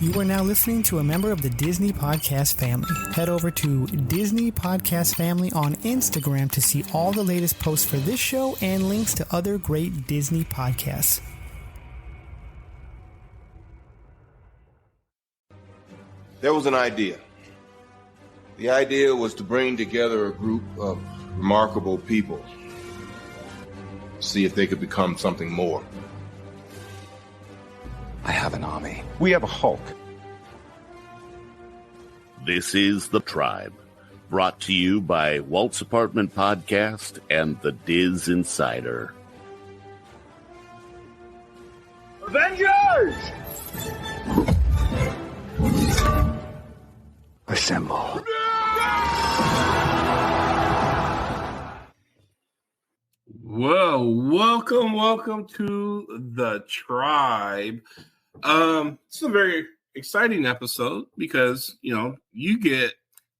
You are now listening to a member of the Disney Podcast family. Head over to Disney Podcast Family on Instagram to see all the latest posts for this show and links to other great Disney podcasts. There was an idea. The idea was to bring together a group of remarkable people, see if they could become something more. I have an army. We have a Hulk. This is The Tribe, brought to you by Walt's Apartment Podcast and the DisInsider. Avengers! Assemble. Whoa, welcome to The Tribe. It's a very exciting episode because, you get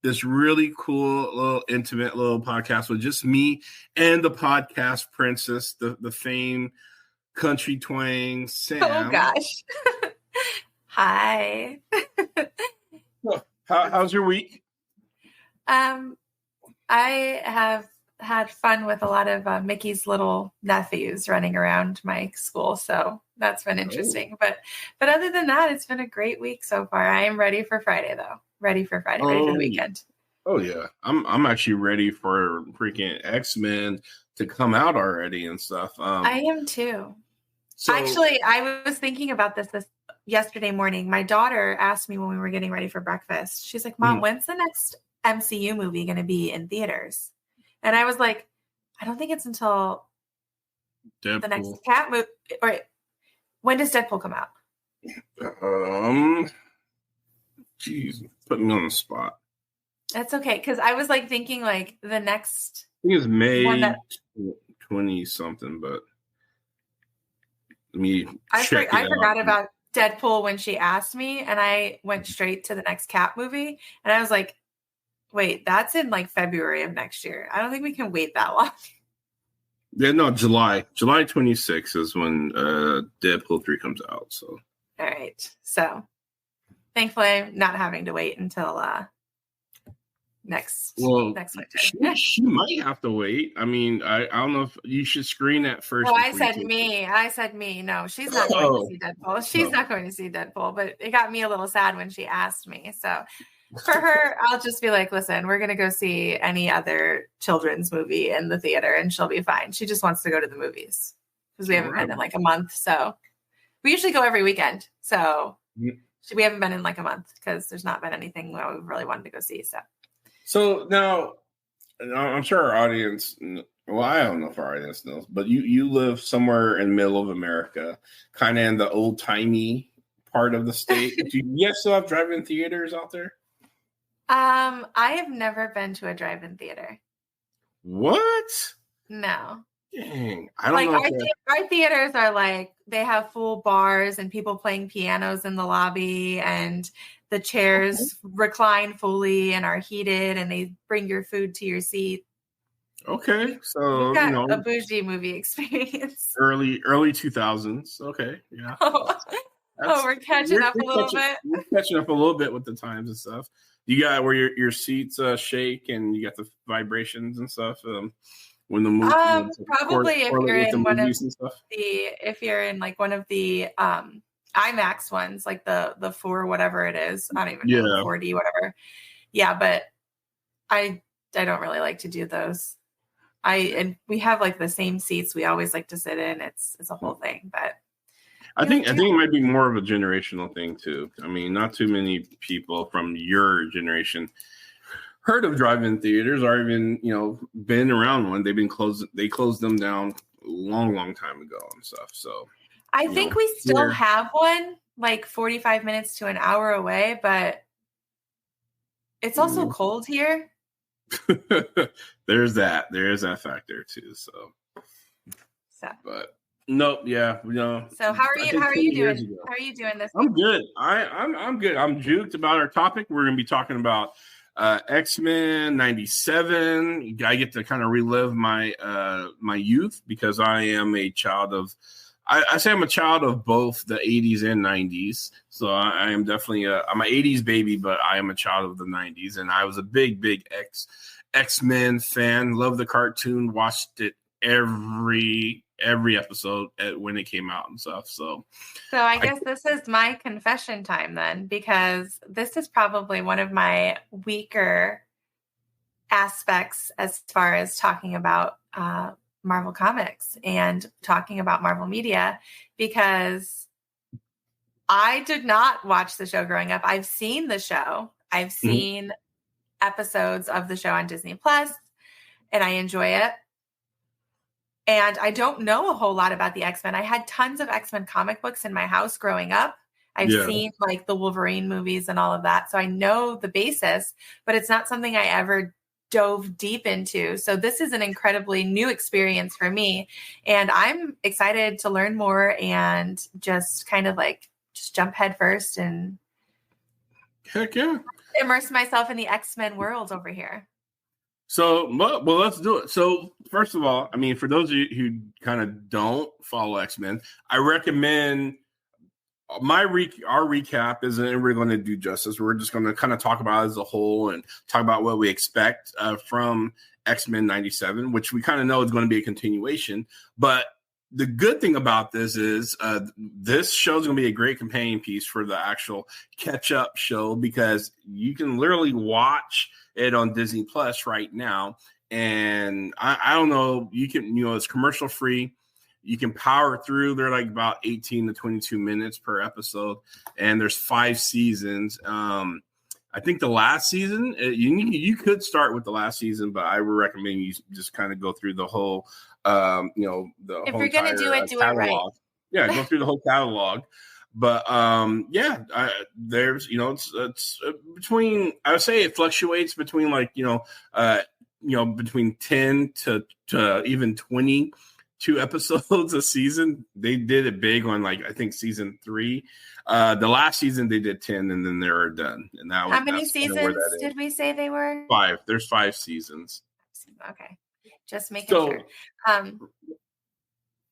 this really cool little intimate little podcast with just me and the podcast princess, the famed country twang Sam. Oh gosh. Hi. How's your week? I have had fun with a lot of Mickey's little nephews running around my school, so that's been interesting. But other than that, it's been a great week so far. I am ready for Friday, though. Ready for the weekend. Oh yeah, I'm actually ready for freaking X-Men to come out already and stuff. I am too. Actually, I was thinking about this yesterday morning. My daughter asked me when we were getting ready for breakfast. She's like, "Mom, when's the next MCU movie going to be in theaters?" And I was like, I don't think it's until Deadpool. The next cat movie. Or when does Deadpool come out? Jeez, put me on the spot. That's okay, because I was like thinking like the next. I think it's May 20 something, but let me. I forgot about Deadpool when she asked me, and I went straight to the next cat movie, and I was like, wait, that's in like February of next year. I don't think we can wait that long. Yeah, no, July 26th is when Deadpool 3 comes out. So, all right. So, thankfully, I'm not having to wait until next winter. She might have to wait. I mean, I don't know if you should screen that first. Oh, I said me. No, she's not going to see Deadpool. She's not going to see Deadpool. But it got me a little sad when she asked me. So. For her, I'll just be like, listen, we're going to go see any other children's movie in the theater and she'll be fine. She just wants to go to the movies because we haven't been in like a month. So we usually go every weekend. So we haven't been in like a month because there's not been anything that we really wanted to go see. So now I'm sure our audience, well, I don't know if our audience knows, but you live somewhere in the middle of America, kind of in the old timey part of the state. Do you guys still have drive-in theaters out there? I have never been to a drive-in theater. What? No. Dang. I don't know. Our theaters are like, they have full bars and people playing pianos in the lobby and the chairs recline fully and are heated and they bring your food to your seat. Okay. So, you've got a bougie movie experience. Early 2000s. Okay. Yeah. We're catching up a little bit. We're catching up a little bit with the times and stuff. You got where your seats shake and you got the vibrations and stuff. When the movie, probably if you're in one of if you're in like one of the IMAX ones, like the 4 whatever it is, I don't even know, 4D whatever. Yeah, but I don't really like to do those. And we have like the same seats we always like to sit in. It's a whole thing, but. I think it might be more of a generational thing too. I mean, not too many people from your generation heard of drive-in theaters or even, been around one. They've been closed. They closed them down a long, long time ago and stuff. So I think we still have one like 45 minutes to an hour away, but it's also cold here. There is that factor too. So. But. Nope. Yeah. So how are you doing? How are you doing this week? I'm good. I'm good. I'm juked about our topic. We're going to be talking about X-Men 97. I get to kind of relive my youth because I am a child of I say I'm a child of both the 80s and 90s. So I am definitely I'm an 80s baby, but I am a child of the 90s. And I was a big X-Men fan. Loved the cartoon. Watched it every episode when it came out and stuff. So I guess this is my confession time then, because this is probably one of my weaker aspects as far as talking about Marvel Comics and talking about Marvel media, because I did not watch the show growing up. I've seen the show. I've seen episodes of the show on Disney Plus, and I enjoy it. And I don't know a whole lot about the X-Men. I had tons of X-Men comic books in my house growing up. I've seen like the Wolverine movies and all of that. So I know the basis, but it's not something I ever dove deep into. So this is an incredibly new experience for me. And I'm excited to learn more and just kind of like just jump head first and heck yeah, immerse myself in the X-Men world over here. So, well, let's do it. So, first of all, I mean, for those of you who kind of don't follow X-Men, I recommend our recap isn't really going to do justice. We're just going to kind of talk about it as a whole and talk about what we expect from X-Men 97, which we kind of know is going to be a continuation. But the good thing about this is this show is going to be a great companion piece for the actual catch-up show, because you can literally watch it on Disney Plus right now. And I don't know, you can, it's commercial free. You can power through. They're like about 18 to 22 minutes per episode, and there's 5 seasons. I think the last season, you could start with the last season, but I would recommend you just kind of go through the whole, the if whole you're going to do it, do it right. Yeah, go through the whole catalog. But there's, it's between, I would say it fluctuates between like, between 10 to even 22 episodes a season. They did it big on like, I think season 3. The last season they did 10 and then they were done. And that how many seasons did we say they were? 5. There's 5 seasons. Okay. Just making sure.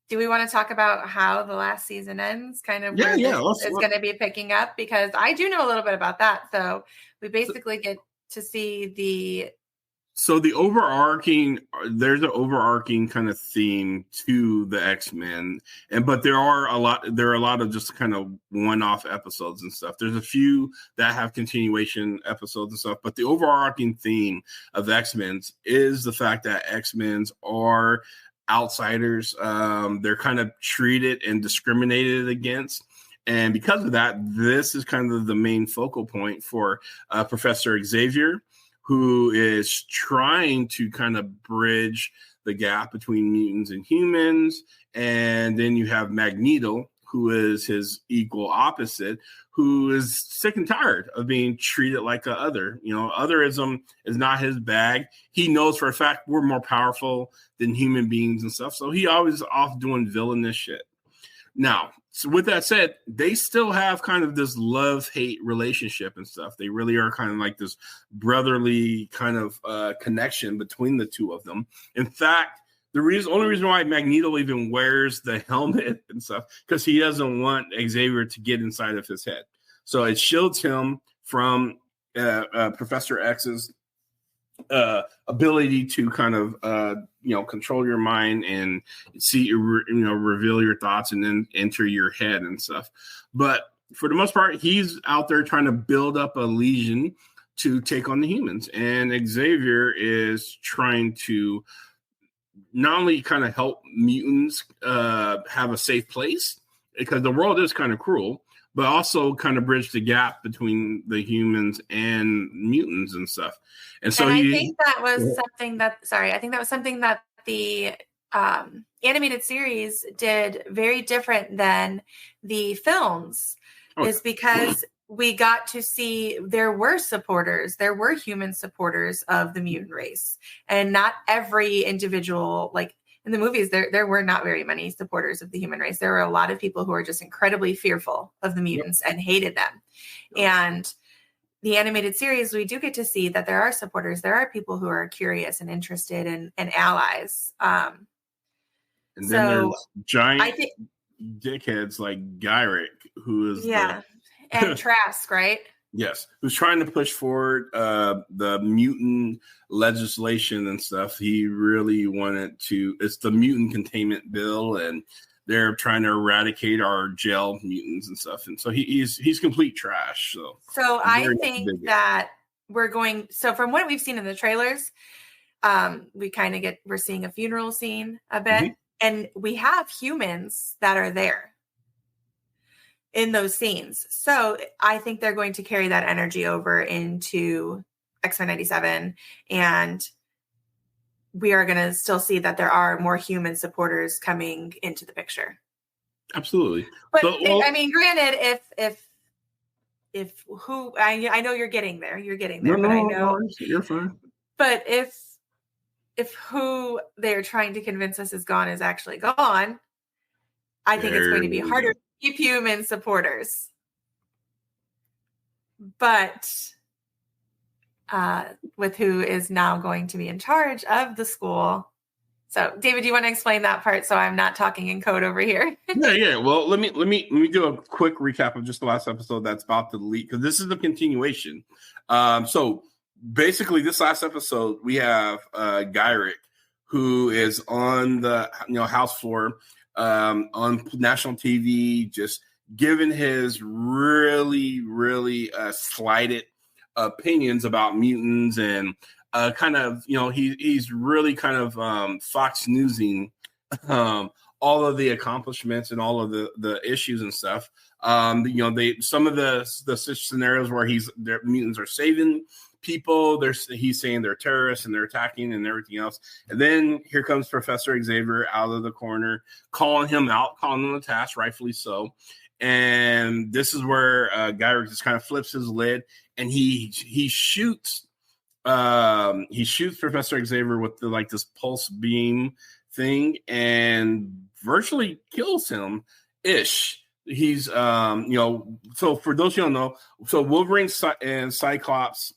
Do we want to talk about how the last season ends? Kind of where this is going to be picking up, because I do know a little bit about that. So we basically get to see there's an overarching kind of theme to the X-Men, but there are a lot of just kind of one-off episodes and stuff. There's a few that have continuation episodes and stuff, but the overarching theme of X-Men's is the fact that X-Men's are outsiders. They're kind of treated and discriminated against. And because of that, this is kind of the main focal point for Professor Xavier, who is trying to kind of bridge the gap between mutants and humans. And then you have Magneto, who is his equal opposite, who is sick and tired of being treated like a other. Otherism is not his bag. He knows for a fact we're more powerful than human beings and stuff. So he always off doing villainous shit. Now, so with that said, they still have kind of this love-hate relationship and stuff. They really are kind of like this brotherly kind of connection between the two of them. In fact, only reason why Magneto even wears the helmet and stuff, because he doesn't want Xavier to get inside of his head. So it shields him from Professor X's ability to kind of control your mind and see reveal your thoughts and then enter your head and stuff. But for the most part, he's out there trying to build up a legion to take on the humans, and Xavier is trying to not only kind of help mutants have a safe place, because the world is kind of cruel, but also kind of bridge the gap between the humans and mutants and stuff. And so I think that was something that the animated series did very different than the films, is because we got to see there were human supporters of the mutant race, and not every individual, like in the movies, there were not very many supporters of the human race. There were a lot of people who were just incredibly fearful of the mutants and hated them. And the animated series, we do get to see that there are supporters. There are people who are curious and interested and allies. And then there's giant. dickheads like Gyrick, who is and Trask, right? Yes, who's trying to push forward the mutant legislation and stuff. He really wanted to. It's the mutant containment bill, and they're trying to eradicate our jail mutants and stuff. And so he's complete trash. So I think that we're going. So from what we've seen in the trailers, we're seeing a funeral scene a bit, and we have humans that are there in those scenes. So I think they're going to carry that energy over into X-Men 97, and we are going to still see that there are more human supporters coming into the picture. Absolutely. But granted, if who I know you're getting there, No, you're fine. But if who they're trying to convince us is gone is actually gone, I think it's going to be harder to keep human supporters. But with who is now going to be in charge of the school. So, David, do you want to explain that part so I'm not talking in code over here? Yeah. Well, let me do a quick recap of just the last episode that's about to leak, because this is the continuation. So basically, this last episode we have Gyrick, who is on the house floor on national TV, just giving his really slighted opinions about mutants, and kind of he's really kind of Fox Newsing all of the accomplishments and all of the issues and stuff. Some of the scenarios where their mutants are saving people, he's saying they're terrorists and they're attacking and everything else. And then here comes Professor Xavier out of the corner, calling him out, calling him a task, rightfully so. And this is where Gyrick just kind of flips his lid, and he shoots Professor Xavier with this pulse beam thing, and virtually kills him ish. He's so for those who don't know, so Wolverine and Cyclops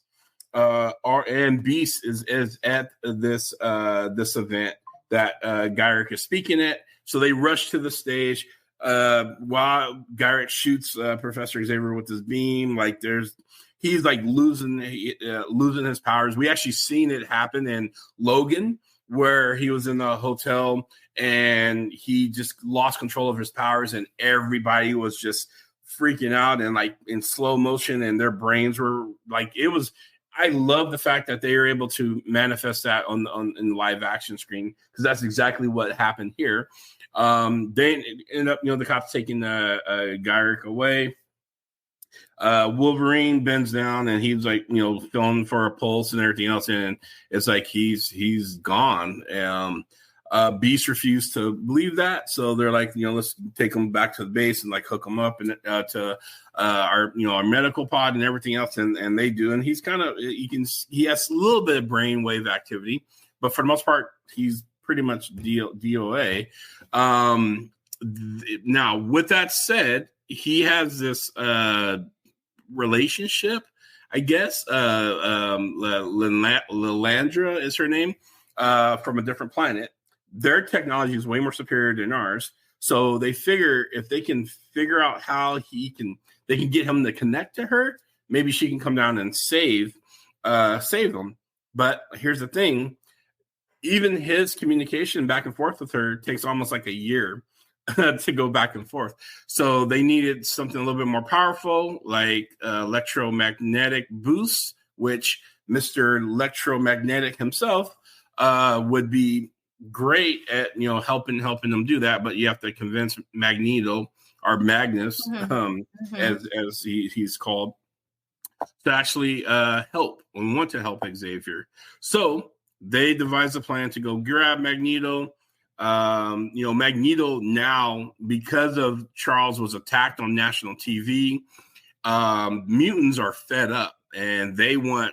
and Beast is at this event that Gyrick is speaking at. So they rush to the stage while Gyrick shoots Professor Xavier with his beam. He's losing his powers. We actually seen it happen in Logan, where he was in the hotel and he just lost control of his powers, and everybody was just freaking out and in slow motion, and their brains were it was. I love the fact that they were able to manifest that in the live action screen, because that's exactly what happened here. They end up, the cops taking Gyrick away. Wolverine bends down and he's feeling for a pulse and everything else, and it's he's gone. Beast refused to believe that, so they're let's take him back to the base and hook him up and to our medical pod and everything else, and they do. And he's he has a little bit of brainwave activity, but for the most part he's pretty much DOA. Now with that said, he has this relationship, I guess. Lilandra is her name, from a different planet. Their technology is way more superior than ours. So they figure if they can figure out how they can get him to connect to her, maybe she can come down and save them. But here's the thing. Even his communication back and forth with her takes almost a year to go back and forth. So they needed something a little bit more powerful, like electromagnetic boosts, which Mr. Electromagnetic himself would be great at, helping them do that. But you have to convince Magneto, or Magnus, as he's called, to actually help and want to help Xavier. So they devised a plan to go grab Magneto. Magneto now, because of Charles was attacked on national TV, mutants are fed up and they want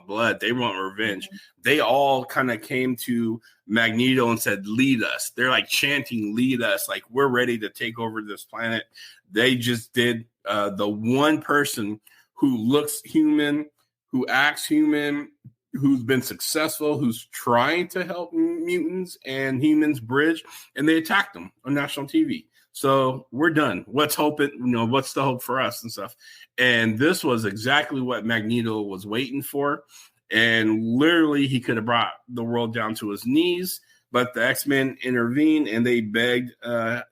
blood. They want revenge. They all kind of came to Magneto and said, lead us. They're chanting, lead us. We're ready to take over this planet. They just did the one person who looks human, who acts human, who's been successful, who's trying to help mutants and humans bridge, and they attacked them on national TV. So we're done. What's hoping, what's the hope for us and stuff? And this was exactly what Magneto was waiting for. And literally he could have brought the world down to his knees, but the X-Men intervened and they begged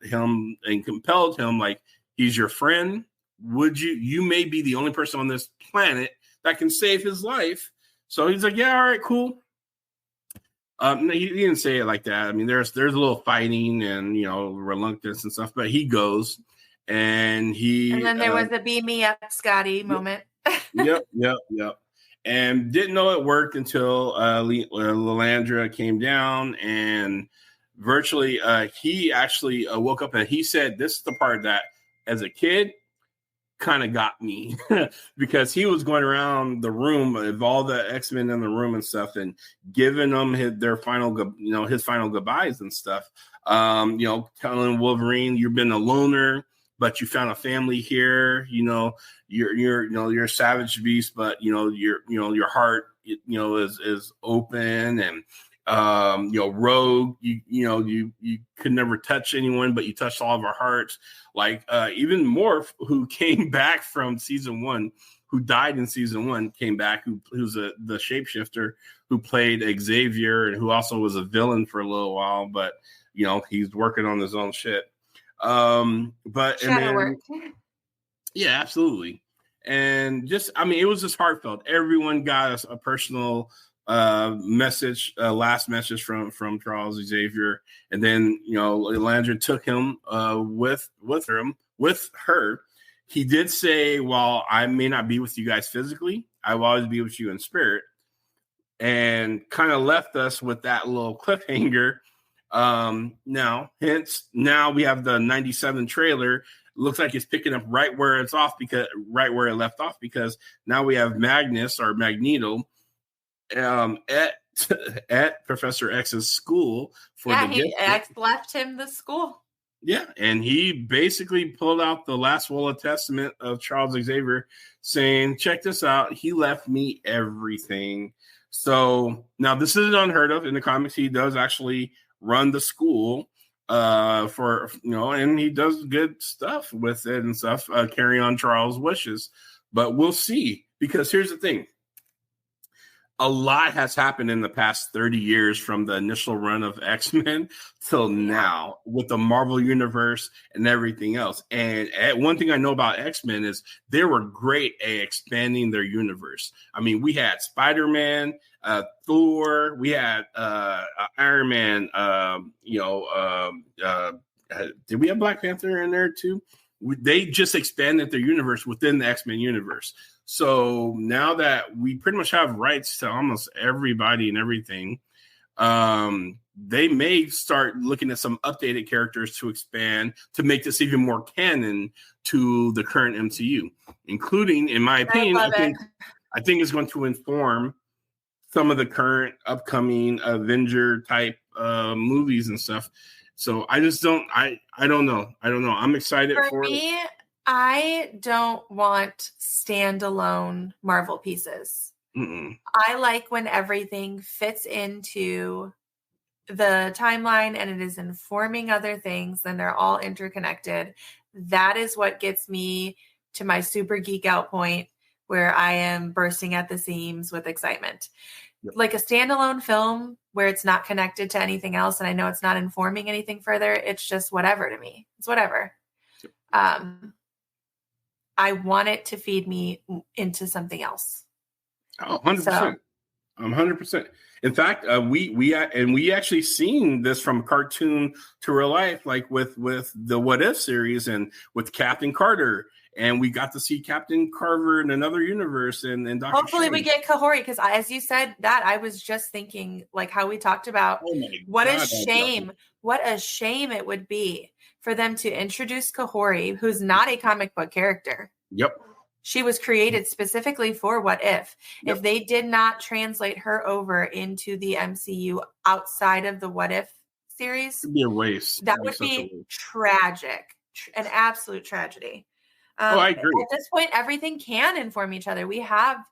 him and compelled him, like, he's your friend. You may be the only person on this planet that can save his life. So he's like, yeah, all right, cool. He didn't say it like that. I mean, there's a little fighting and, reluctance and stuff, but he goes and then there was a beam me up, Scotty moment. Yep. And didn't know it worked until Lilandra came down and virtually he actually woke up and he said, this is the part that as a kid kind of got me because he was going around the room of all the X-Men in the room and stuff and giving them his final goodbyes and stuff. Telling Wolverine, you've been a loner, but you found a family here. You're a savage beast, but your heart, is open and rogue. You could never touch anyone, but you touched all of our hearts. Like even Morph, who came back from season 1, who died in season 1, came back. Who's the shapeshifter who played Xavier and who also was a villain for a little while, but he's working on his own shit. Yeah, absolutely. And just, it was just heartfelt. Everyone got us a personal message, last message from Charles Xavier, and then Landry took him with her. He did say, while I may not be with you guys physically, I will always be with you in spirit, and kind of left us with that little cliffhanger. Now we have the 97 trailer. Looks like it's picking up right where it left off, because now we have Magnus or Magneto at Professor X's school X left him the school. Yeah, and he basically pulled out the last will and testament of Charles Xavier, saying, check this out, he left me everything. So now this isn't unheard of in the comics. He does actually run the school and he does good stuff with it and stuff, carry on Charles' wishes. But we'll see, because here's the thing. A lot has happened in the past 30 years from the initial run of X-Men till now with the Marvel Universe and everything else. And one thing I know about X-Men is they were great at expanding their universe. I mean, we had Spider-Man, Thor, we had Iron Man, did we have Black Panther in there too? They just expanded their universe within the X-Men universe. So now that we pretty much have rights to almost everybody and everything, they may start looking at some updated characters to expand, to make this even more canon to the current MCU, including, in my opinion, I think it's going to inform some of the current upcoming Avenger type movies and stuff. So I just don't know. I'm excited for me. I don't want standalone Marvel pieces. Mm-mm. I like when everything fits into the timeline and it is informing other things, and they're all interconnected. That is what gets me to my super geek out point, where I am bursting at the seams with excitement. Yep. Like a standalone film where it's not connected to anything else, and I know it's not informing anything further. It's just whatever to me. It's whatever. Yep. I want it to feed me into something else. Oh, 100%. 100%. In fact, we actually seen this from cartoon to real life, like with the What If series and with Captain Carter. And we got to see Captain Carver in another universe and Dr. Hopefully Strange. we get Kahori, because as you said that, I was just thinking, like how we talked about, what a shame it would be for them to introduce Kahori, who's not a comic book character. Yep. She was created specifically for What If. Yep. If they did not translate her over into the MCU outside of the What If series, it'd be a waste. That would be tragic, an absolute tragedy. I agree. At this point, everything can inform each other. We have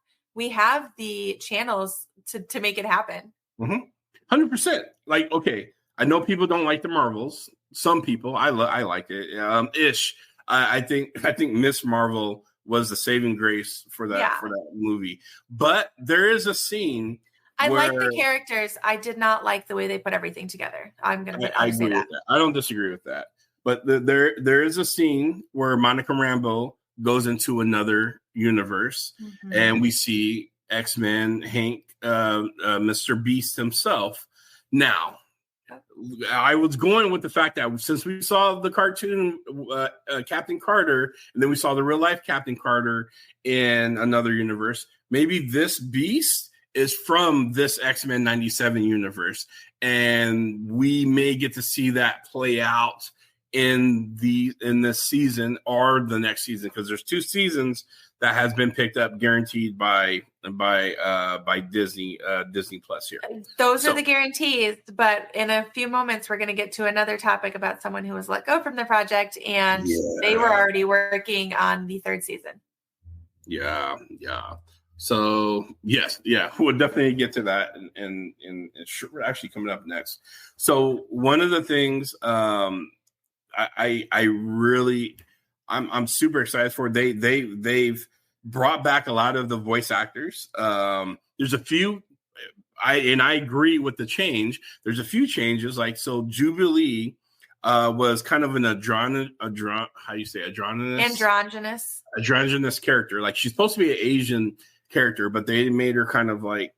the channels to make it happen. 100%. Like, okay, I know people don't like the Marvels, some people. I like it. Ish. I think Miss Marvel was the saving grace for that movie. But there is a scene. I like the characters. I did not like the way they put everything together. I'm gonna say that. I don't disagree with that. But there is a scene where Monica Rambeau goes into another universe, and we see X-Men Hank, Mr. Beast himself. Now, I was going with the fact that since we saw the cartoon Captain Carter, and then we saw the real life Captain Carter in another universe, maybe this Beast is from this X-Men 97 universe, and we may get to see that play out in this season or the next season, because there's 2 seasons that has been picked up guaranteed by Disney Plus here. Those are the guarantees, but in a few moments we're going to get to another topic about someone who was let go from the project, and they were already working on the 3rd season. Yeah. So we'll definitely get to that, and it's actually coming up next. So one of the things I'm super excited for. They've brought back a lot of the voice actors. There's a few, I agree with the change. There's a few changes, like so Jubilee was kind of an androgynous character. Like she's supposed to be an Asian character, but they made her kind of like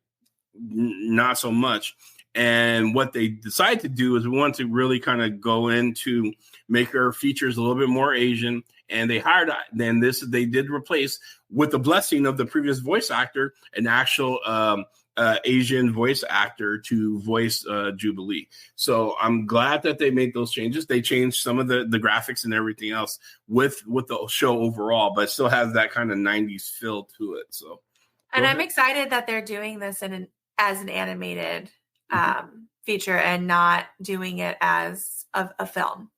not so much. And what they decided to do is we want to really kind of go into make her features a little bit more Asian. And they they did replace, with the blessing of the previous voice actor, an actual Asian voice actor to voice Jubilee. So I'm glad that they made those changes. They changed some of the graphics and everything else with the show overall, but still has that kind of 90s feel to it. So, and I'm excited that they're doing this as an animated feature and not doing it as a film,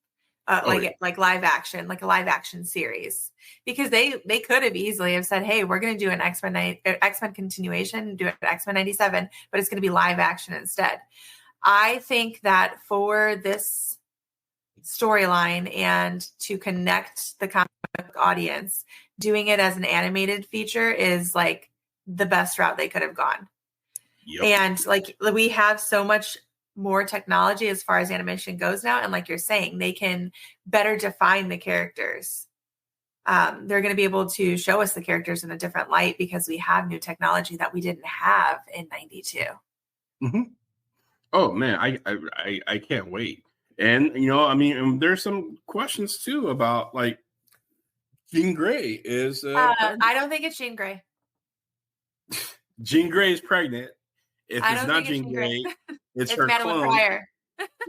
like live action, like a live action series, because they could have easily have said, hey, we're going to do an X-Men continuation, do it X-Men 97, but it's going to be live action instead. I think that for this storyline and to connect the comic book audience, doing it as an animated feature is like the best route they could have gone. Yep. And like we have so much more technology as far as animation goes now. And like you're saying, they can better define the characters. They're going to be able to show us the characters in a different light because we have new technology that we didn't have in 92. Mm-hmm. Oh man, I can't wait. And, I mean, there's some questions too about like Jean Grey is. I don't think it's Jean Grey. Jean Grey is pregnant. If it's not Jean Grey, it's her Madeline clone. Pryor.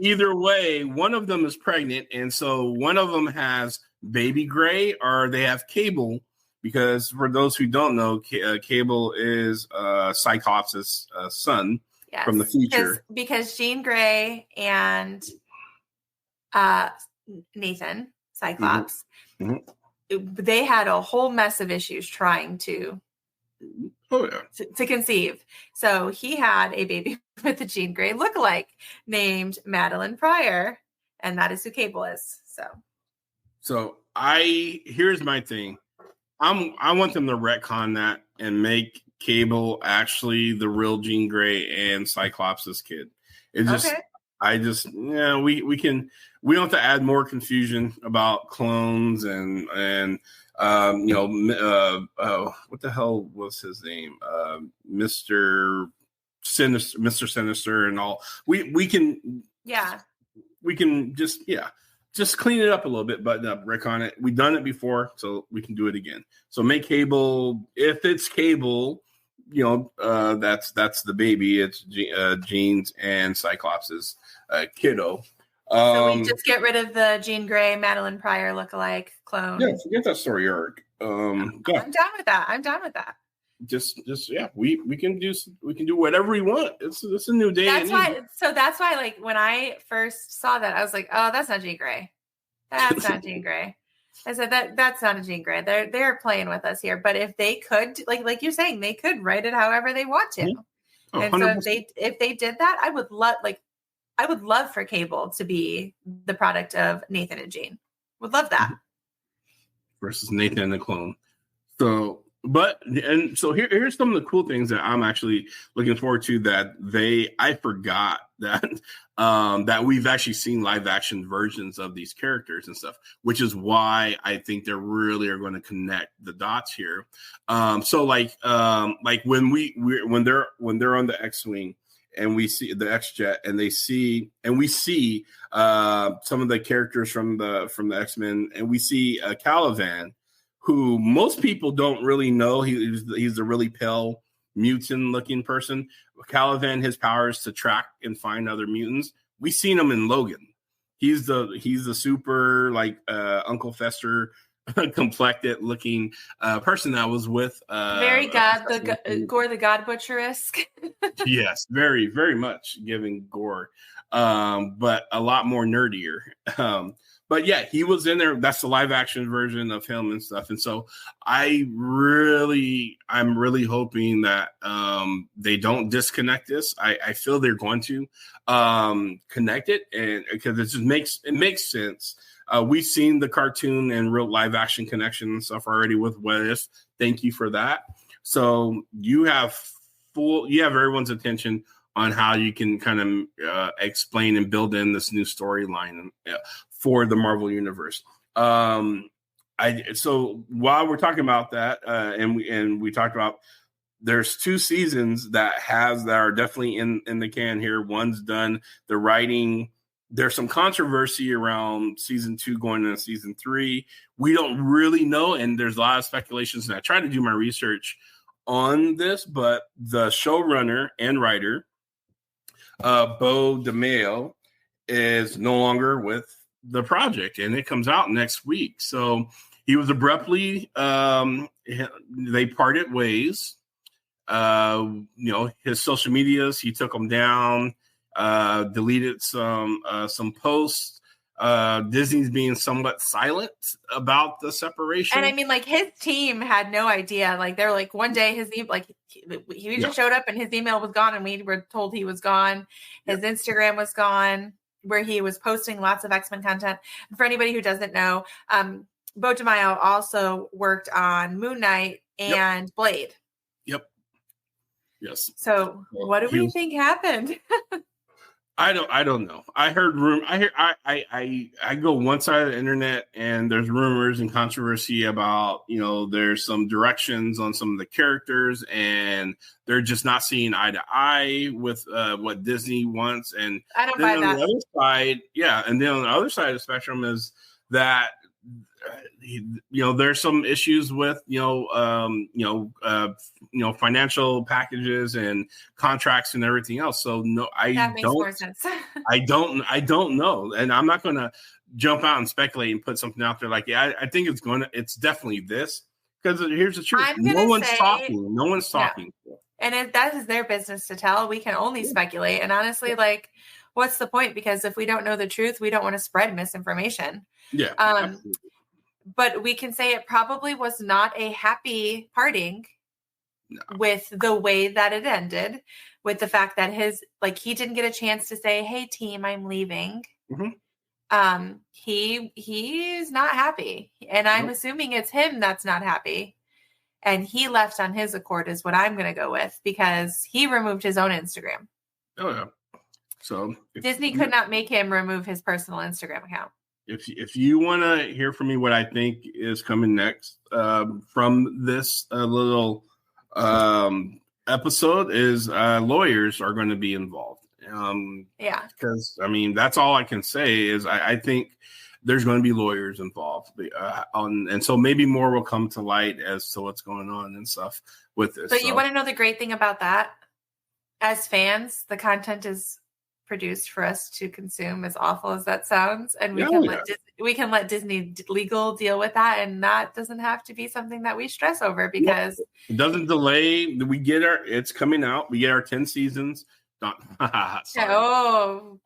Either way, one of them is pregnant, and so one of them has baby Grey, or they have Cable. Because for those who don't know, Cable is Cyclops' son from the future. Because Jean Grey and Nathan Cyclops, they had a whole mess of issues trying to conceive. So he had a baby with a Jean Grey lookalike named Madeline Pryor, and that is who Cable is. So here's my thing. I want them to retcon that and make Cable actually the real Jean Grey and Cyclops' kid. We don't have to add more confusion about clones and what the hell was his name? Mr. Sinister and all. We can just clean it up a little bit, button up, retcon it. We've done it before, so we can do it again. So make Cable, if it's Cable, that's the baby. It's Jean's and Cyclops' kiddo. So we just get rid of the Jean Grey, Madeline Pryor lookalike clone. Yeah, forget that story arc. I'm down with that. Just we can do whatever we want. It's a new day. That's why like when I first saw that, I was like, oh, that's not Jean Grey. That's not Jean Grey. I said that's not a Jean Grey. They're playing with us here. But if they could, like you're saying, they could write it however they want to. Oh, and 100%. So if they did that, I would love, like, I would love for Cable to be the product of Nathan and Jean. Would love that. Versus Nathan and the clone. So, here's some of the cool things that I'm actually looking forward to that I forgot that that we've actually seen live action versions of these characters and stuff, which is why I think they really are going to connect the dots here. So like when they're on the X-Wing and we see the X-Jet and we see some of the characters from the X-Men, and we see Calivan, who most people don't really know. He's a really pale mutant looking person. Calivan, his power is to track and find other mutants. We've seen him in Logan. He's the super like Uncle Fester complected looking person that was with very Gore the God Butcher-esque. Yes, very, very much giving Gore, but a lot more nerdier. But yeah, he was in there. That's the live action version of him and stuff. And so I'm really hoping that they don't disconnect this. I feel they're going to connect it, and because it makes sense. We've seen the cartoon and real live action connection and stuff already with What If. Thank you for that. So you have everyone's attention on how you can kind of explain and build in this new storyline for the Marvel Universe. So while we're talking about that, and we talked about, there's 2 seasons that are definitely in the can here. One's done. The writing, there's some controversy around season 2 going into season 3. We don't really know, and there's a lot of speculations. And I tried to do my research on this, but the showrunner and writer, Beau DeMaio, is no longer with the project, and it comes out next week. So he was abruptly they parted ways. His social medias, he took them down, deleted some posts. Disney's being somewhat silent about the separation. And I mean, like, his team had no idea. Like, they're like, one day he just showed up and his email was gone, and we were told he was gone. His Instagram was gone, where he was posting lots of X-Men content. And for anybody who doesn't know, Beau DeMaio also worked on Moon Knight and Blade. Yep. Yes. So what do we think happened? I don't know. I heard I go one side of the internet, and there's rumors and controversy about, there's some directions on some of the characters, and they're just not seeing eye to eye with what Disney wants. And I don't buy that. The other side, and then on the other side of the spectrum is that there's some issues with financial packages and contracts and everything else. So no, that makes more sense. I don't know, and I'm not going to jump out and speculate and put something out there like, I think it's definitely this, because here's the truth: no one's talking. And that is their business to tell. We can only speculate, and honestly, like, what's the point? Because if we don't know the truth, we don't want to spread misinformation. Yeah. Absolutely. But we can say it probably was not a happy parting with the way that it ended, with the fact that he didn't get a chance to say, "Hey team, I'm leaving." Mm-hmm. He's not happy. And I'm assuming it's him that's not happy. And he left on his accord is what I'm going to go with, because he removed his own Instagram. Oh yeah. So Disney could not make him remove his personal Instagram account. If you want to hear from me what I think is coming next from this little episode is lawyers are going to be involved. Because, that's all I can say is I think there's going to be lawyers involved. And so maybe more will come to light as to what's going on and stuff with this. But you want to know the great thing about that? As fans, the content is produced for us to consume, as awful as that sounds, and we can let Disney legal deal with that, and that doesn't have to be something that we stress over, because it doesn't delay. It's coming out. We get our 10 seasons. I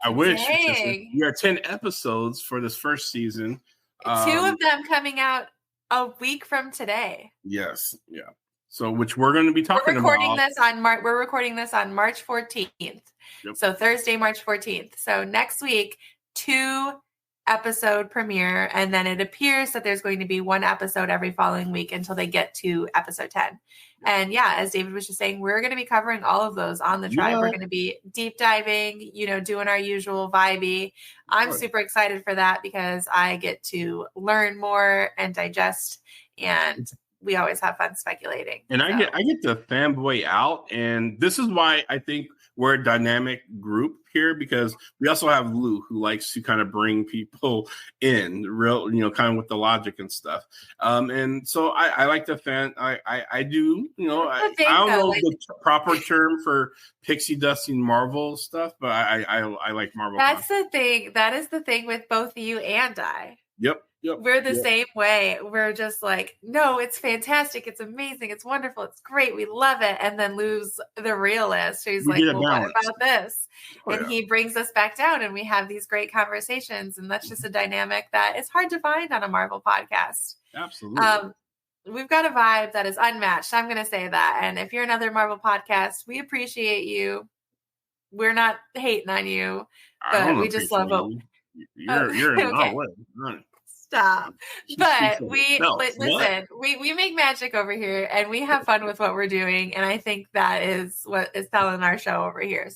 wish we are 10 episodes for this first season. 2 of them coming out a week from today. Yes, yeah. So, which we're going to be talking about. We're recording this on March 14th. Yep. So Thursday, March 14th. So next week, 2 episode premiere, and then it appears that there's going to be 1 episode every following week until they get to episode 10. And yeah, as David was just saying, we're going to be covering all of those on the tribe. We're going to be deep diving, doing our usual vibey. I'm super excited for that because I get to learn more and digest, and we always have fun speculating. And I get to fanboy out, and this is why I think we're a dynamic group here, because we also have Lou, who likes to kind of bring people in real, kind of with the logic and stuff. And so I like to I do, I don't know the proper term for pixie dusting Marvel stuff, but I like Marvel. That's the thing. That is the thing with both you and I. Yep. We're the same way. We're just like, no, it's fantastic. It's amazing. It's wonderful. It's great. We love it. And then Lou's the realist. He's like, well, what about this? And he brings us back down, and we have these great conversations. And that's just a dynamic that is hard to find on a Marvel podcast. Absolutely. We've got a vibe that is unmatched. I'm going to say that. And if you're another Marvel podcast, we appreciate you. We're not hating on you, but we just love it. You're in our way. Stop. But listen, we make magic over here, and we have fun with what we're doing. And I think that is what is selling our show over here.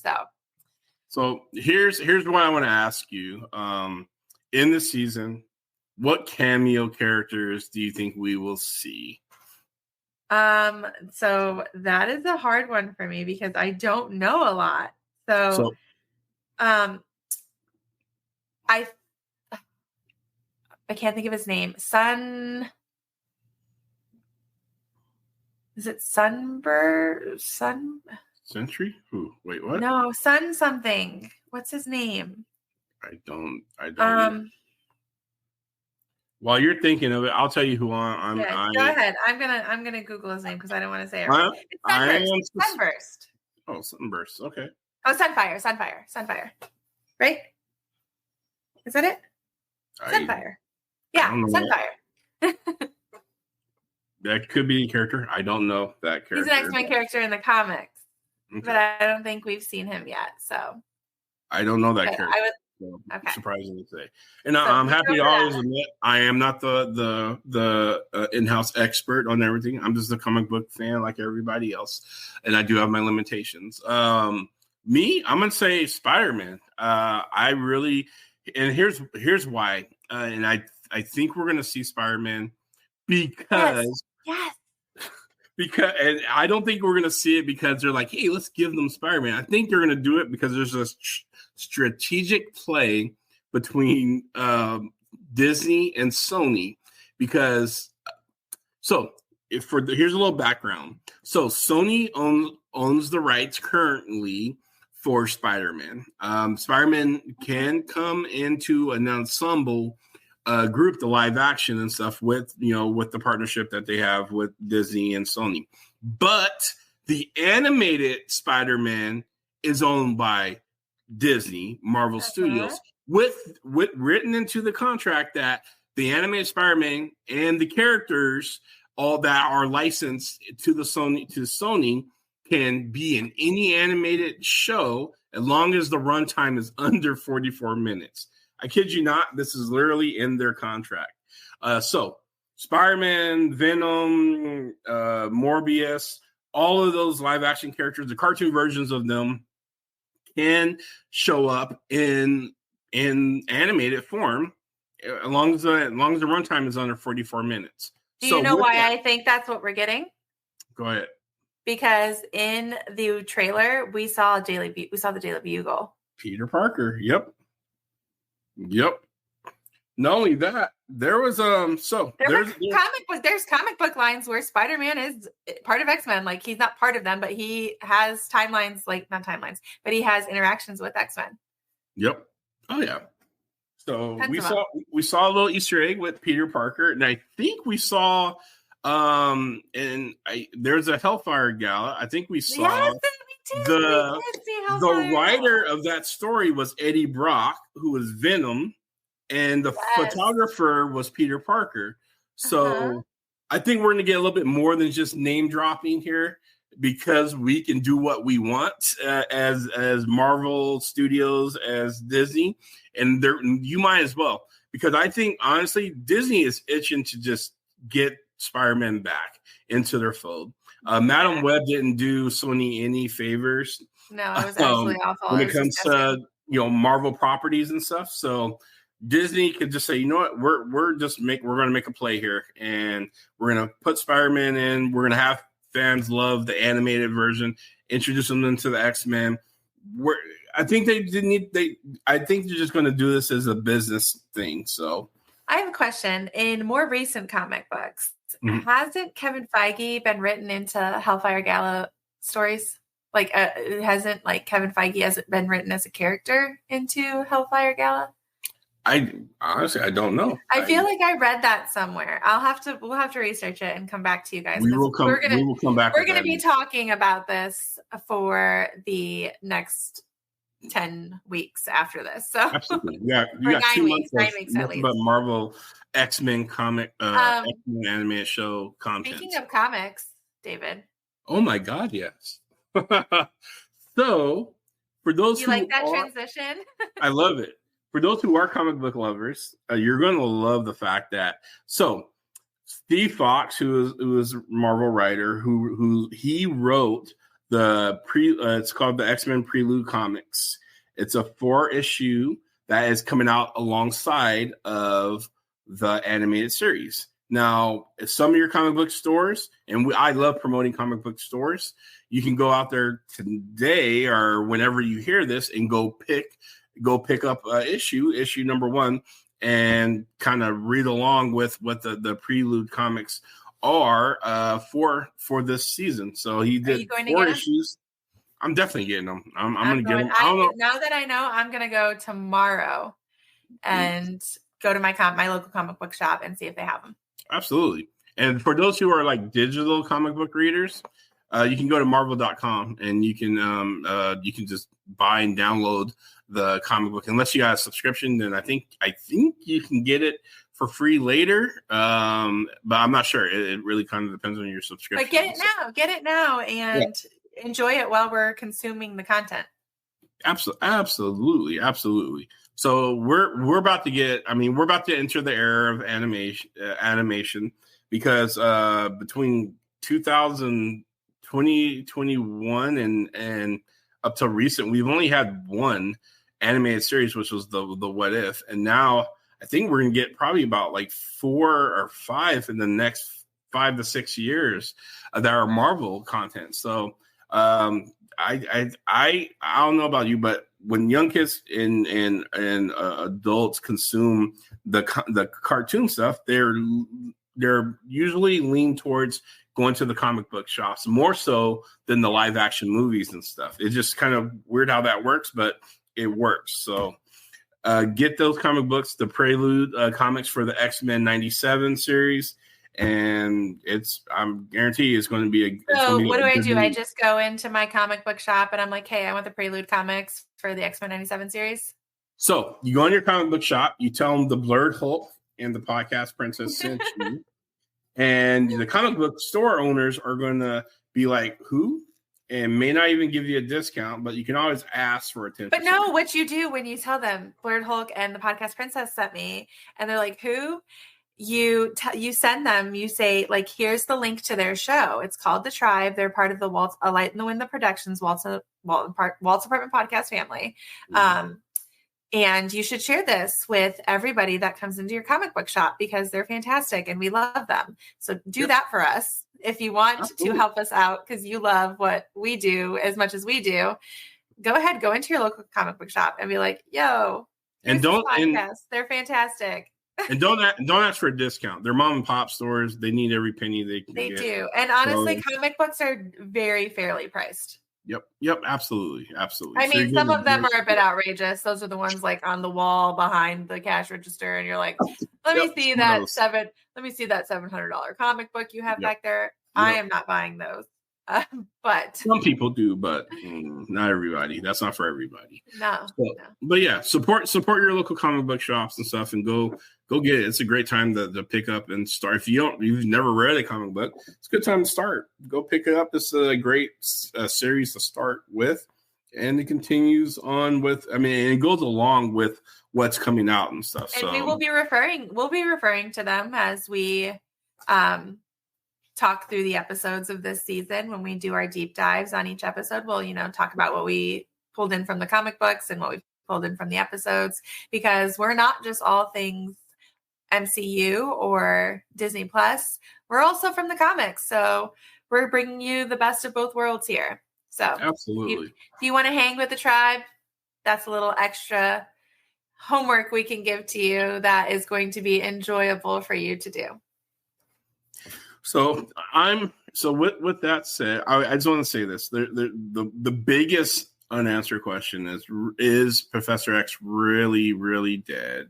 So here's what I want to ask you. In the season, what cameo characters do you think we will see? So that is a hard one for me because I don't know a lot. So I can't think of his name. Is it Sentry? Who? Wait, what? No, Sun something. What's his name? I don't know. While you're thinking of it, I'll tell you who I'm. Go ahead. I'm gonna Google his name because I don't want to say it right. It's Sunburst. Oh, Sunburst. Okay. Oh, Sunfire. Right? Is that it? Sunfire. Yeah, Sunfire. That could be a character. I don't know that character. He's an X-Men character in the comics, but I don't think we've seen him yet. So I don't know that character. Surprising to say. And I'm happy to always admit I am not the in-house expert on everything. I'm just a comic book fan like everybody else, and I do have my limitations. I'm gonna say Spider-Man. Here's why. And I think we're gonna see Spider-Man because and I don't think we're gonna see it because they're like, hey, let's give them Spider-Man. I think they're gonna do it because there's a strategic play between Disney and Sony. Because here's a little background. So Sony owns the rights currently for Spider-Man. Spider-Man can come into an ensemble group, the live action and stuff, with the partnership that they have with Disney and Sony. But the animated Spider-Man is owned by Disney, Marvel Studios, with written into the contract that the animated Spider-Man and the characters, all that are licensed to Sony, can be in any animated show as long as the runtime is under 44 minutes. I kid you not, this is literally in their contract. So Spider-Man, Venom, Morbius, all of those live action characters, the cartoon versions of them can show up in animated form as long as the runtime is under 44 minutes. Do you know why I think that's what we're getting? Go ahead. Because in the trailer, we saw the Daily Bugle. Peter Parker. Yep. Not only that, there was there's comic book lines where Spider-Man is part of X-Men. Like, he's not part of them, but he has timelines, like not timelines, but he has interactions with X-Men. Yep. Oh yeah. So we saw a little Easter egg with Peter Parker, and I think we saw there's a Hellfire Gala. I think we saw the writer of that story was Eddie Brock, who was Venom, and the photographer was Peter Parker. So I think we're going to get a little bit more than just name dropping here, because we can do what we want as Marvel Studios, as Disney, and you might as well, because I think honestly Disney is itching to just get Spider-Man back into their fold. Madam Web didn't do Sony any favors. No, it was absolutely awful. When it comes to Marvel properties and stuff. So Disney could just say, you know what, we're going to make a play here, and we're going to put Spider-Man in. We're going to have fans love the animated version, introduce them into the X-Men. I think I think they're just going to do this as a business thing. So I have a question. In more recent comic books, hasn't Kevin Feige been written into Hellfire Gala stories? Like, hasn't Kevin Feige hasn't been written as a character into Hellfire Gala? I honestly don't know. I feel like I read that somewhere. We'll have to research it and come back to you guys. We will come back. We're going to be talking about this for the next 10 weeks after this. So absolutely, yeah, you got 9 weeks at least. About Marvel X-Men comic, X-Men animated show content. Speaking of comics, David. Oh my God, yes. So for those you like that transition, I love it. For those who are comic book lovers, you're going to love the fact that Steve Fox, who is a Marvel writer, who he wrote it's called the X-Men Prelude Comics. It's a 4-issue that is coming out alongside of the animated series. Now, some of your comic book stores, and I love promoting comic book stores, you can go out there today or whenever you hear this and go pick up issue number 1, and kind of read along with what the Prelude comics are for this season. So he did 4 issues. I'm definitely getting them. I'm going to get them. Now that I know, I'm going to go tomorrow and go to my local comic book shop and see if they have them. Absolutely. And for those who are like digital comic book readers, you can go to marvel.com and you can just buy and download the comic book. Unless you have a subscription, then I think you can get it for free later. But I'm not sure. It really kind of depends on your subscription. But get it now and enjoy it while we're consuming the content. Absolutely. So we're about to enter the era of animation because between 2021 and up till recent, we've only had one animated series, which was the What If, and now I think we're gonna get probably about like 4 or 5 in the next 5 to 6 years that are Marvel content. So I don't know about you, but when young kids and adults consume the cartoon stuff, they're usually lean towards going to the comic book shops more so than the live action movies and stuff. It's just kind of weird how that works, but it works. So get those comic books, the Prelude comics for the X-Men 97 series. And I'm guaranteed it's going to be So what do I do? I just go into my comic book shop and I'm like, hey, I want the Prelude comics for the X-Men 97 series. So you go in your comic book shop, you tell them the Blurred Hulk and the Podcast Princess sent you. And the comic book store owners are going to be like, who? And may not even give you a discount, but you can always ask for a 10%. But no, what you do when you tell them Blurred Hulk and the Podcast Princess sent me, and they're like, who? You send them, you say, like, here's the link to their show. It's called The Tribe. They're part of the Walt, A Light in the Wind, the Productions, Walt's Apartment Podcast family. Mm-hmm. And you should share this with everybody that comes into your comic book shop because they're fantastic and we love them. So do that for us. If you want to help us out because you love what we do as much as we do, go ahead, go into your local comic book shop and be like, yo, and they're fantastic. And don't ask for a discount. They're mom and pop stores. They need every penny they can get. They do. And honestly, comic books are very fairly priced. Yep, absolutely. I mean, some of them are a bit outrageous. Those are the ones like on the wall behind the cash register, and you're like, let me see that $700 comic book you have back there. I am not buying those. But some people do, but not everybody. That's not for everybody. No. But yeah, support your local comic book shops and stuff, and go go get it. It's a great time to pick up and start. If you've never read a comic book, it's a good time to start. Go pick it up. It's a great series to start with, and it continues on with. I mean, it goes along with what's coming out and stuff. And so we will be referring. We'll be referring to them as we talk through the episodes of this season. When we do our deep dives on each episode, we'll talk about what we pulled in from the comic books and what we pulled in from the episodes, because we're not just all things MCU or Disney Plus. We're also from the comics, so we're bringing you the best of both worlds here. So absolutely, if you want to hang with the tribe, that's a little extra homework we can give to you that is going to be enjoyable for you to do. So with that said, I just want to say this: the biggest unanswered question is Professor X really dead?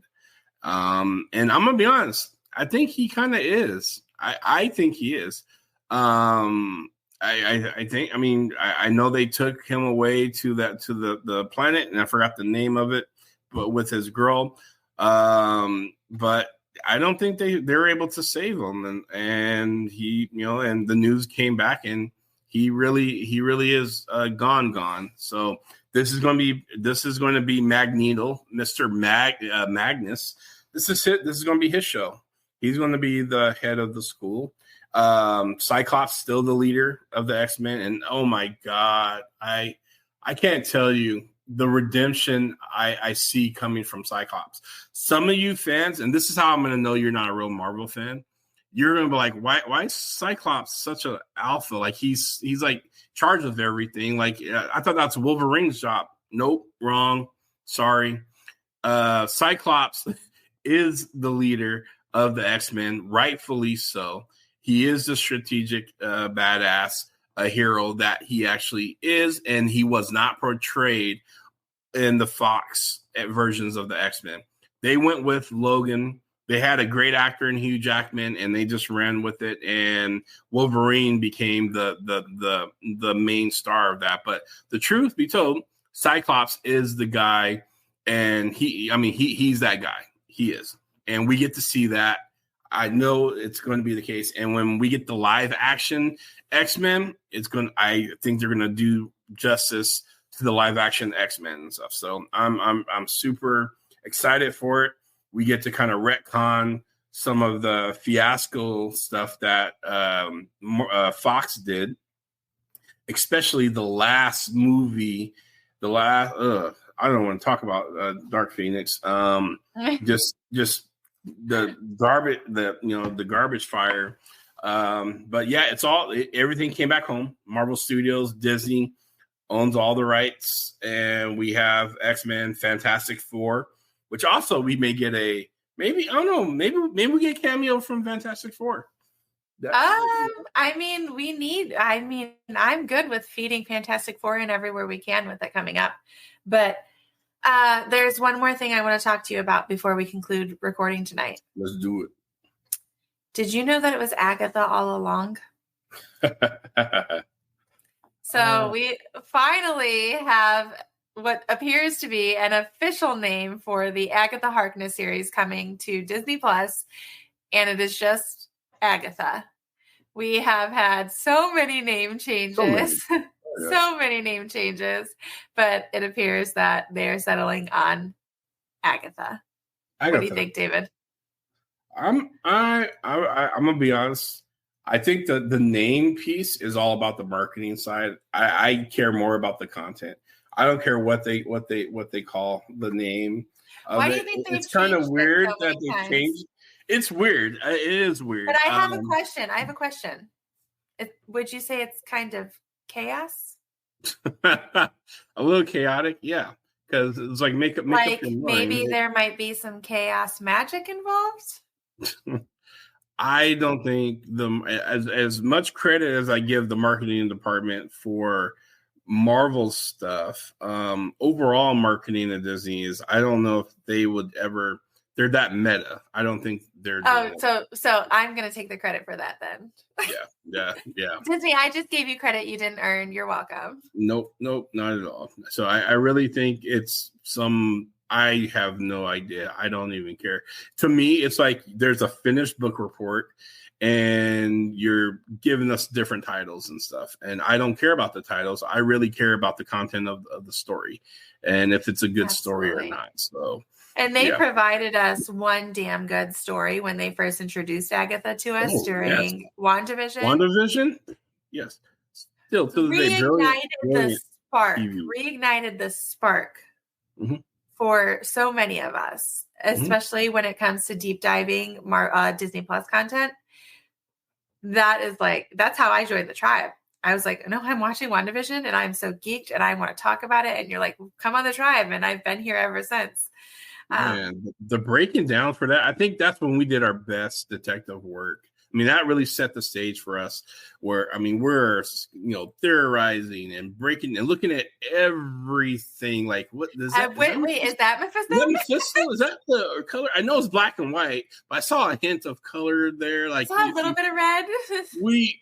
And I'm gonna be honest, I think he kind of is. I think he is. I think. I mean, I know they took him away to the planet, and I forgot the name of it, but with his girl. But I don't think they were able to save him, and he, and the news came back, and he really is gone. So this is going to be Magneto, Mr. Magnus. This is going to be his show. He's going to be the head of the school. Cyclops still the leader of the X-Men, and oh my God, I can't tell you the redemption I see coming from Cyclops. Some of you fans, and this is how I'm going to know you're not a real Marvel fan. You're going to be like, why is Cyclops such an alpha? Like he's like charged with everything. Like I thought that's Wolverine's job. Nope, wrong. Sorry. Cyclops is the leader of the X-Men, rightfully so. He is the strategic badass, a hero that he actually is, and he was not portrayed in the Fox versions of the X-Men. They went with Logan. They had a great actor in Hugh Jackman, and they just ran with it. And Wolverine became the main star of that. But the truth be told, Cyclops is the guy, and he's that guy. He is, and we get to see that. I know it's going to be the case. And when we get the live action X-Men, I think they're going to do justice to the live action X-Men and stuff. So I'm super excited for it. We get to kind of retcon some of the fiasco stuff that Fox did, especially the last movie, I don't want to talk about Dark Phoenix. Just the garbage fire. But yeah, everything came back home. Marvel Studios, Disney owns all the rights, and we have X-Men, Fantastic Four, which also we may get maybe we get a cameo from Fantastic Four. I'm good with feeding Fantastic Four in everywhere we can with it coming up. But there's one more thing I want to talk to you about before we conclude recording tonight. Let's do it. Did you know that it was Agatha all along? So we finally have what appears to be an official name for the Agatha Harkness series coming to Disney Plus, and it is just Agatha. We have had so many name changes. So many name changes, but it appears that they're settling on Agatha. What do you think, David? I'm gonna be honest. I think the name piece is all about the marketing side. I care more about the content. I don't care what they call the name. Why do you think it's kind of weird that they changed? It's weird. It is weird. But I have a question. Would you say it's kind of chaos? A little chaotic, yeah. Because it's like make up maybe there might be some chaos magic involved. I don't think as much credit as I give the marketing department for Marvel stuff, overall marketing at Disney is, I don't know if they would ever. They're that meta. I don't think they're. So I'm gonna take the credit for that then. Yeah. Disney, I just gave you credit you didn't earn. You're welcome. Nope, not at all. So I really think it's some I have no idea. I don't even care. To me, it's like there's a finished book report and you're giving us different titles and stuff. And I don't care about the titles. I really care about the content of the story and if it's a good story or not. So, and they provided us one damn good story when they first introduced Agatha to us during WandaVision. WandaVision? Yes. Still to the day, brilliant spark. TV. Reignited the spark for so many of us, especially when it comes to deep diving Disney Plus content. That's how I joined the tribe. I was like, no, I'm watching WandaVision and I'm so geeked and I want to talk about it. And you're like, come on the tribe. And I've been here ever since. The breaking down for that, I think that's when we did our best detective work. I mean, that really set the stage for us where, I mean, we're, theorizing and breaking and looking at everything. Like, what does that? Wait, is that Mephisto? Is that Mephisto? Is that the color? I know it's black and white, but I saw a hint of color there. Like a little bit of red. we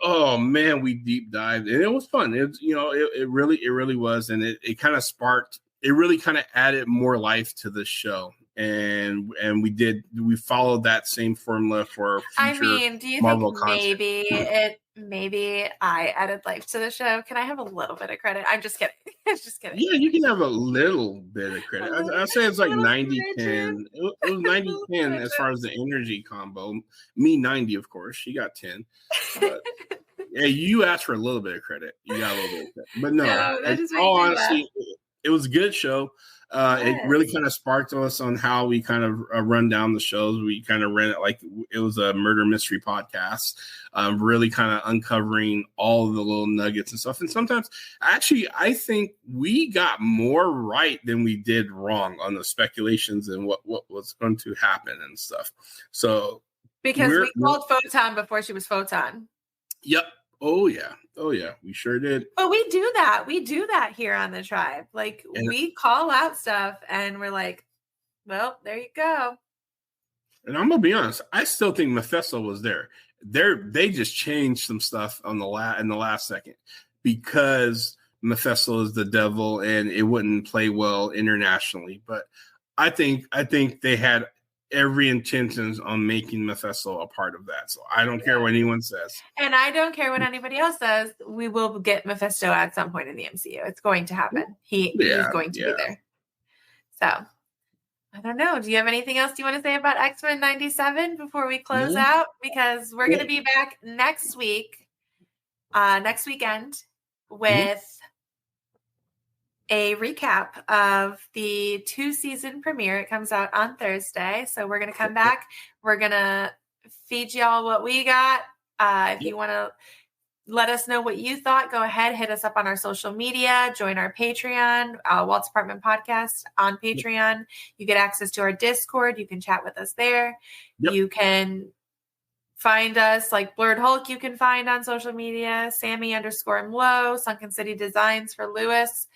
deep dived and it was fun. It really was. And it kind of sparked, it really kind of added more life to the show. And we followed that same formula for future do you Marvel think content. maybe I added life to the show? Can I have a little bit of credit? I'm just kidding. Yeah, you can have a little bit of credit. I'd say it's like 90-10. It was 90-10 as far as the energy combo. Me 90, of course. She got 10. But yeah, you asked for a little bit of credit. You got a little bit of credit. But no, all honesty, it was a good show. It really kind of sparked us on how we kind of run down the shows. We kind of ran it like it was a murder mystery podcast, really kind of uncovering all the little nuggets and stuff. And sometimes, actually, I think we got more right than we did wrong on the speculations and what was going to happen and stuff. So because we called Photon before she was Photon. Yep. Oh yeah, we sure did. But we do that here on the tribe. Like we call out stuff and we're like, well, there you go. And I'm gonna be honest, I still think Mephisto was there. They just changed some stuff in the last second because Mephisto is the devil and it wouldn't play well internationally. But I think they had every intentions on making Mephisto a part of that. So I don't care what anyone says. And I don't care what anybody else says. We will get Mephisto at some point in the MCU. It's going to happen. He's going to be there. So I don't know. Do you have anything else you want to say about X-Men 97 before we close out? Because we're going to be back next weekend with a recap of the 2-season premiere. It comes out on Thursday. So we're going to come back. We're going to feed y'all what we got. If you want to let us know what you thought, go ahead, hit us up on our social media, join our Patreon, Walt's Apartment Podcast on Patreon. You get access to our Discord. You can chat with us there. You can find us like Blurred Hulk. You can find on social media, Sammy_Mlo, Sunken City Designs for Louis.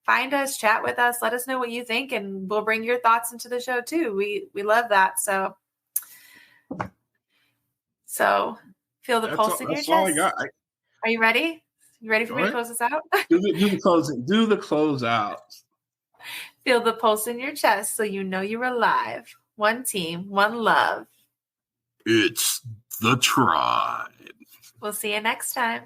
Find us, chat with us, let us know what you think, and we'll bring your thoughts into the show too. We love that. So feel the pulse in your chest. That's all I got. Are you ready? You ready for me to close this out? Do the closing. Do the close out. Feel the pulse in your chest so you know you're alive. One team, one love. It's the tribe. We'll see you next time.